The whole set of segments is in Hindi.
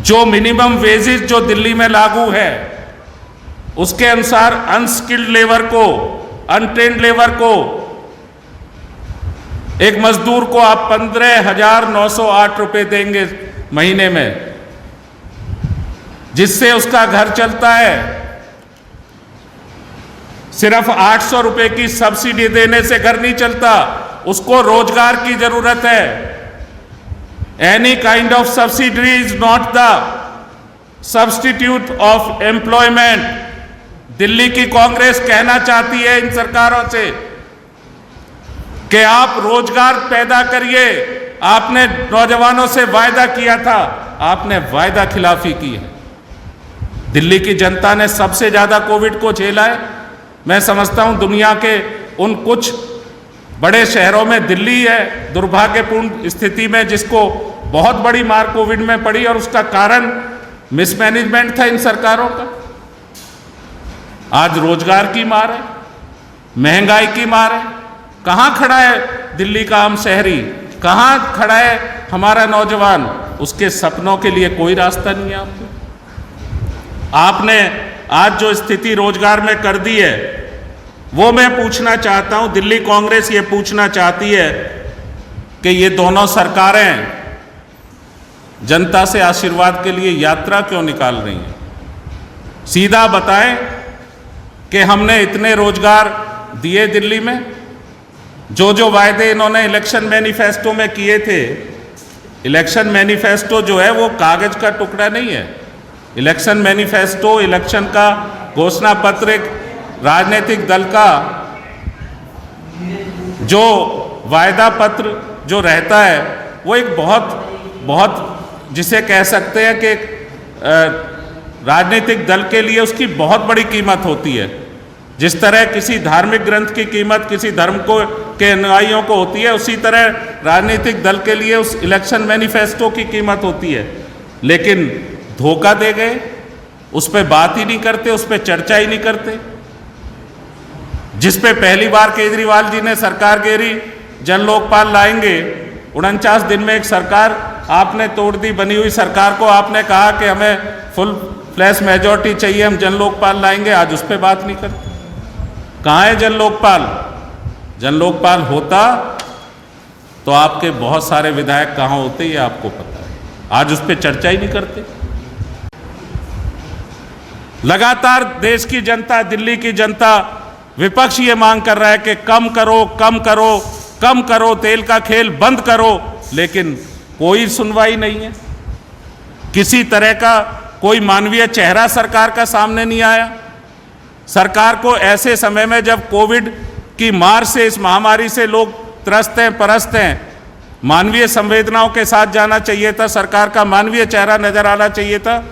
जो मिनिमम वेजेस जो दिल्ली में लागू है उसके अनुसार अनस्किल्ड लेबर को, अनट्रेन्ड लेबर को, एक मजदूर को आप 15,908 रुपए देंगे महीने में, जिससे उसका घर चलता है। सिर्फ 800 रुपए की सब्सिडी देने से घर नहीं चलता, उसको रोजगार की जरूरत है। Any kind of subsidy is not the substitute of employment. Delhi की कांग्रेस कहना चाहती है इन सरकारों से कि आप रोजगार पैदा करिए। आपने नौजवानों से वायदा किया था, आपने वायदा खिलाफी की है। दिल्ली की जनता ने सबसे ज्यादा कोविड को झेला है। मैं समझता हूं दुनिया के उन कुछ बड़े शहरों में दिल्ली है दुर्भाग्यपूर्ण स्थिति में, जिसको बहुत बड़ी मार कोविड में पड़ी, और उसका कारण मिसमैनेजमेंट था इन सरकारों का। आज रोजगार की मार है, महंगाई की मार है। कहां खड़ा है दिल्ली का आम शहरी, कहां खड़ा है हमारा नौजवान? उसके सपनों के लिए कोई रास्ता नहीं है आपने आज जो स्थिति रोजगार में कर दी है, वो मैं पूछना चाहता हूं। दिल्ली कांग्रेस ये पूछना चाहती है कि ये दोनों सरकारें जनता से आशीर्वाद के लिए यात्रा क्यों निकाल रही हैं? सीधा बताएं कि हमने इतने रोजगार दिए दिल्ली में, जो जो वायदे इन्होंने इलेक्शन मैनिफेस्टो में किए थे। इलेक्शन मैनिफेस्टो जो है वो कागज का टुकड़ा नहीं है। इलेक्शन मैनिफेस्टो, इलेक्शन का घोषणा पत्र, एक राजनीतिक दल का जो वायदा पत्र जो रहता है, वो एक बहुत जिसे कह सकते हैं कि राजनीतिक दल के लिए उसकी बहुत बड़ी कीमत होती है। जिस तरह किसी धार्मिक ग्रंथ की कीमत किसी धर्म के अनुयायियों को होती है, उसी तरह राजनीतिक दल के लिए उस इलेक्शन मैनिफेस्टो की कीमत होती है। लेकिन धोखा दे गए, उस पर बात ही नहीं करते, उस पर चर्चा ही नहीं करते। जिस पे पहली बार केजरीवाल जी ने सरकार घेरी, जन लोकपाल लाएंगे, 49 दिन में एक सरकार आपने तोड़ दी। बनी हुई सरकार को आपने कहा कि हमें फुल फ्लैश मेजॉरिटी चाहिए, हम जन लोकपाल लाएंगे, आज उस पर बात नहीं करते। कहाँ है जन लोकपाल? जन लोकपाल होता तो आपके बहुत सारे विधायक कहाँ होते ये आपको पता है। आज उस पर चर्चा ही नहीं करते। लगातार देश की जनता, दिल्ली की जनता, विपक्ष ये मांग कर रहा है कि कम करो, कम करो, कम करो, तेल का खेल बंद करो, लेकिन कोई सुनवाई नहीं है। किसी तरह का कोई मानवीय चेहरा सरकार का सामने नहीं आया। सरकार को ऐसे समय में जब कोविड की मार से, इस महामारी से लोग त्रस्त हैं, परस्त हैं, मानवीय संवेदनाओं के साथ जाना चाहिए था। सरकार का मानवीय चेहरा नजर आना चाहिए था।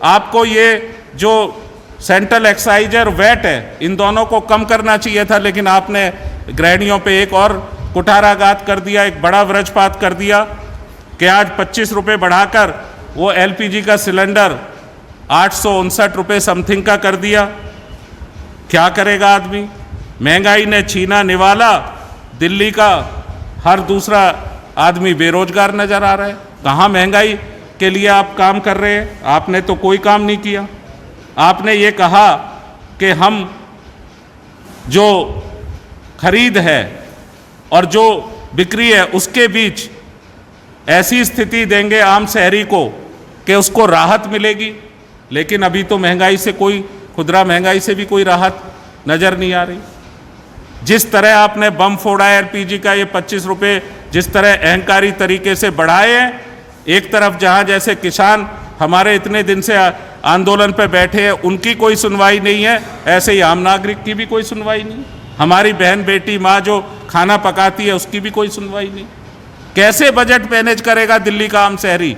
आपको ये जो सेंट्रल एक्साइज और वैट है, इन दोनों को कम करना चाहिए था, लेकिन आपने गृहिणियों पे एक और कुठाराघात कर दिया, एक बड़ा वज्रपात कर दिया कि आज 25 रुपये बढ़ाकर वो एलपीजी का सिलेंडर 859 रुपये समथिंग का कर दिया। क्या करेगा आदमी? महंगाई ने छीना निवाला दिल्ली का। हर दूसरा आदमी बेरोजगार नजर आ रहा है। कहाँ महंगाई के लिए आप काम कर रहे हैं? आपने तो कोई काम नहीं किया। आपने ये कहा कि हम जो खरीद है और जो बिक्री है उसके बीच ऐसी स्थिति देंगे आम शहरी को कि उसको राहत मिलेगी, लेकिन अभी तो महंगाई से कोई, खुदरा महंगाई से भी कोई राहत नज़र नहीं आ रही। जिस तरह आपने बम फोड़ा है एलपीजी का, ये 25 रुपये जिस तरह अहंकारी तरीके से बढ़ाए हैं, एक तरफ जहां जैसे किसान हमारे इतने दिन से आंदोलन पर बैठे हैं, उनकी कोई सुनवाई नहीं है, ऐसे ही आम नागरिक की भी कोई सुनवाई नहीं। हमारी बहन बेटी माँ जो खाना पकाती है उसकी भी कोई सुनवाई नहीं। कैसे बजट मैनेज करेगा दिल्ली का आम शहरी?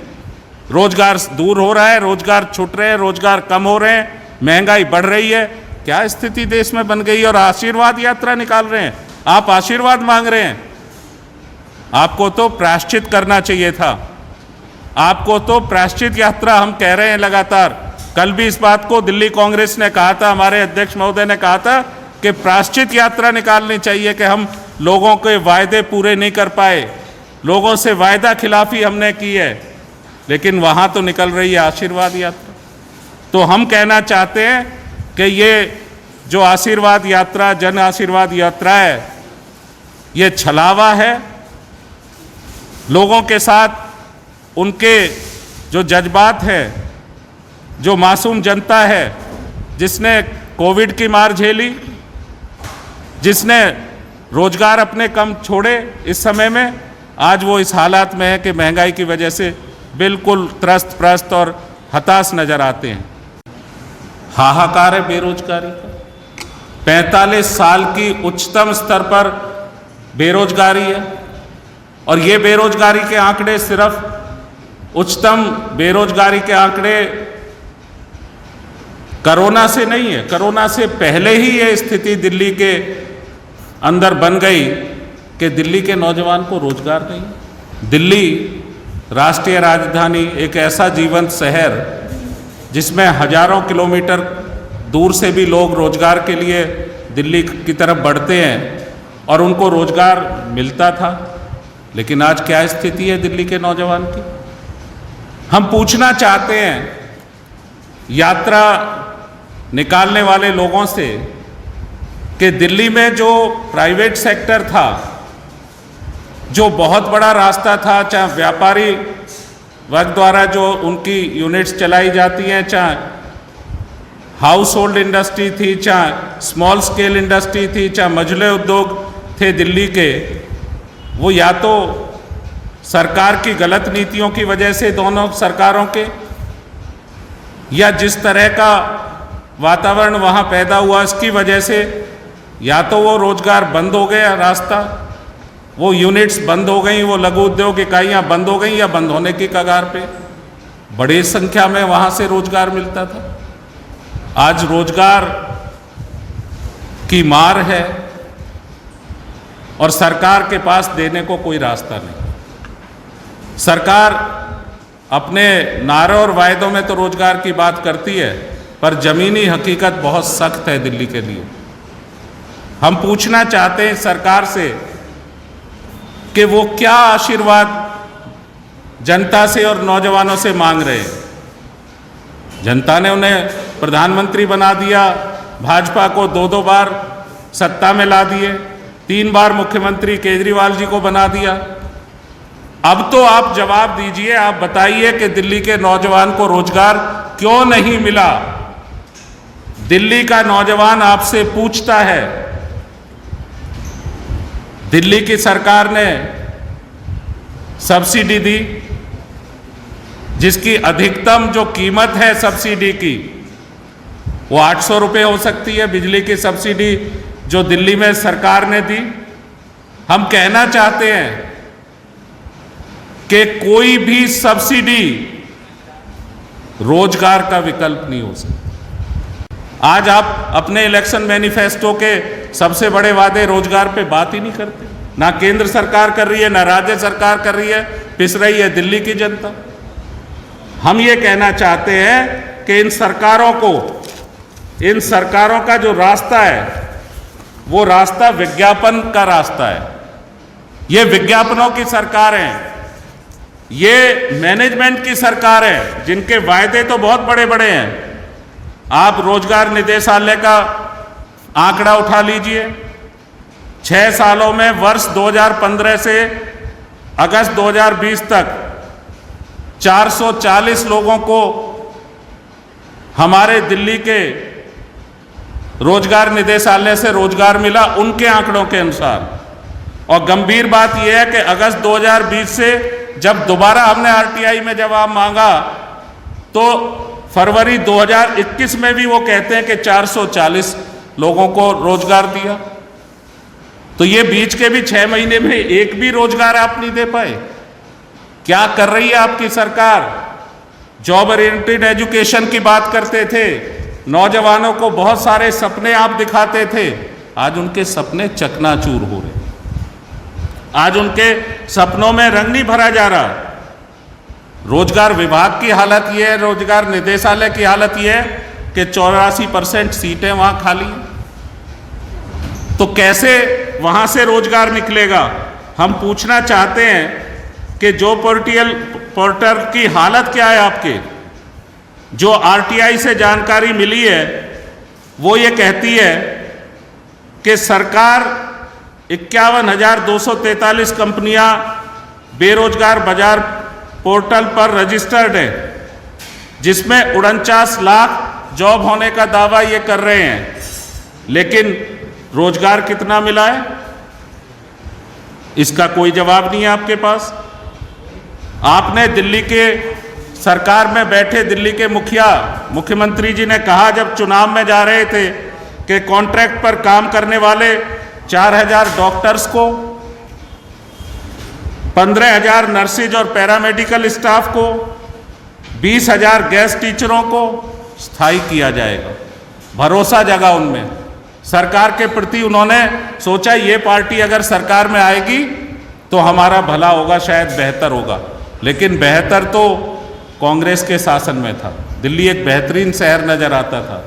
रोजगार दूर हो रहा है, रोजगार छूट रहे हैं, रोजगार कम हो रहे हैं, महंगाई बढ़ रही है। क्या स्थिति देश में बन गई? और आशीर्वाद यात्रा निकाल रहे हैं, आप आशीर्वाद मांग रहे हैं। आपको तो प्रायश्चित करना चाहिए था। आपको तो प्रायश्चित यात्रा हम कह रहे हैं लगातार। कल भी इस बात को दिल्ली कांग्रेस ने कहा था, हमारे अध्यक्ष महोदय ने कहा था कि प्रायश्चित यात्रा निकालनी चाहिए कि हम लोगों के वायदे पूरे नहीं कर पाए, लोगों से वायदा खिलाफी हमने की है। लेकिन वहाँ तो निकल रही है आशीर्वाद यात्रा। तो हम कहना चाहते हैं कि ये जो आशीर्वाद यात्रा, जन आशीर्वाद यात्रा है, ये छलावा है। लोगों के साथ उनके जो जज्बात है, जो मासूम जनता है जिसने कोविड की मार झेली, जिसने रोजगार अपने कम छोड़े इस समय में, आज वो इस हालात में है कि महंगाई की वजह से बिल्कुल त्रस्त प्रस्त और हताश नजर आते हैं। हाहाकार है बेरोजगारी का। 45 साल की उच्चतम स्तर पर बेरोजगारी है, और ये बेरोजगारी के आंकड़े सिर्फ उच्चतम बेरोजगारी के आंकड़े कोरोना से नहीं है। कोरोना से पहले ही ये स्थिति दिल्ली के अंदर बन गई कि दिल्ली के नौजवान को रोजगार नहीं। दिल्ली राष्ट्रीय राजधानी एक ऐसा जीवंत शहर जिसमें हजारों किलोमीटर दूर से भी लोग रोजगार के लिए दिल्ली की तरफ बढ़ते हैं और उनको रोजगार मिलता था। लेकिन आज क्या स्थिति है दिल्ली के नौजवान की? हम पूछना चाहते हैं यात्रा निकालने वाले लोगों से कि दिल्ली में जो प्राइवेट सेक्टर था, जो बहुत बड़ा रास्ता था, चाहे व्यापारी वर्ग द्वारा जो उनकी यूनिट्स चलाई जाती हैं, चाहे हाउस होल्ड इंडस्ट्री थी, चाहे स्मॉल स्केल इंडस्ट्री थी, चाहे मझले उद्योग थे दिल्ली के, वो या तो सरकार की गलत नीतियों की वजह से, दोनों सरकारों के, या जिस तरह का वातावरण वहाँ पैदा हुआ इसकी वजह से, या तो वो रोजगार बंद हो गया, रास्ता, वो यूनिट्स बंद हो गई, वो लघु उद्योग इकाइयाँ बंद हो गई या बंद होने की कगार पे। बड़ी संख्या में वहाँ से रोजगार मिलता था। आज रोजगार की मार है और सरकार के पास देने को कोई रास्ता नहीं। सरकार अपने नारों और वायदों में तो रोजगार की बात करती है, पर जमीनी हकीकत बहुत सख्त है दिल्ली के लिए। हम पूछना चाहते हैं सरकार से कि वो क्या आशीर्वाद जनता से और नौजवानों से मांग रहे हैं। जनता ने उन्हें प्रधानमंत्री बना दिया, भाजपा को 2-2 बार सत्ता में ला दिए, 3 बार मुख्यमंत्री केजरीवाल जी को बना दिया। अब तो आप जवाब दीजिए, आप बताइए कि दिल्ली के नौजवान को रोजगार क्यों नहीं मिला। दिल्ली का नौजवान आपसे पूछता है। दिल्ली की सरकार ने सब्सिडी दी, जिसकी अधिकतम जो कीमत है सब्सिडी की वो 800 रुपये हो सकती है, बिजली की सब्सिडी जो दिल्ली में सरकार ने दी। हम कहना चाहते हैं कि कोई भी सब्सिडी रोजगार का विकल्प नहीं हो सकती। आज आप अपने इलेक्शन मैनिफेस्टो के सबसे बड़े वादे रोजगार पे बात ही नहीं करते। ना केंद्र सरकार कर रही है, ना राज्य सरकार कर रही है, पिस रही है दिल्ली की जनता। हम ये कहना चाहते हैं कि इन सरकारों का जो रास्ता है वो रास्ता विज्ञापन का रास्ता है। ये विज्ञापनों की सरकार है, ये मैनेजमेंट की सरकार है, जिनके वायदे तो बहुत बड़े बड़े हैं। आप रोजगार निदेशालय का आंकड़ा उठा लीजिए, 6 सालों में वर्ष 2015 से अगस्त 2020 तक 440 लोगों को हमारे दिल्ली के रोजगार निदेशालय से रोजगार मिला, उनके आंकड़ों के अनुसार। और गंभीर बात यह है कि अगस्त 2020 से जब दोबारा हमने आरटीआई में जवाब मांगा तो फरवरी 2021 में भी वो कहते हैं कि 440 लोगों को रोजगार दिया। तो ये बीच के भी 6 महीने में एक भी रोजगार आप नहीं दे पाए। क्या कर रही है आपकी सरकार? जॉब ओरिएंटेड एजुकेशन की बात करते थे, नौजवानों को बहुत सारे सपने आप दिखाते थे, आज उनके सपने चकनाचूर हो रहे। आज उनके सपनों में रंग नहीं भरा जा रहा। रोजगार विभाग की हालत यह है, रोजगार निदेशालय की हालत यह है कि 84% सीटें वहां खाली हैं। तो कैसे वहां से रोजगार निकलेगा? हम पूछना चाहते हैं कि जो पोर्टल की हालत क्या है आपके? जो आरटीआई से जानकारी मिली है वो ये कहती है कि सरकार 51,243 कंपनियां बेरोजगार बाजार पोर्टल पर रजिस्टर्ड है, जिसमें 49 लाख जॉब होने का दावा ये कर रहे हैं, लेकिन रोजगार कितना मिला है इसका कोई जवाब नहीं है आपके पास। आपने दिल्ली के सरकार में बैठे दिल्ली के मुख्यमंत्री जी ने कहा जब चुनाव में जा रहे थे कि कॉन्ट्रैक्ट पर काम करने वाले 4,000 डॉक्टर्स को, 15,000 नर्सिज और पैरामेडिकल स्टाफ को, 20,000 गेस्ट टीचरों को स्थायी किया जाएगा। भरोसा जगा उनमें, सरकार के प्रति उन्होंने सोचा ये पार्टी अगर सरकार में आएगी तो हमारा भला होगा, शायद बेहतर होगा। लेकिन बेहतर तो कांग्रेस के शासन में था। दिल्ली एक बेहतरीन शहर नजर आता था।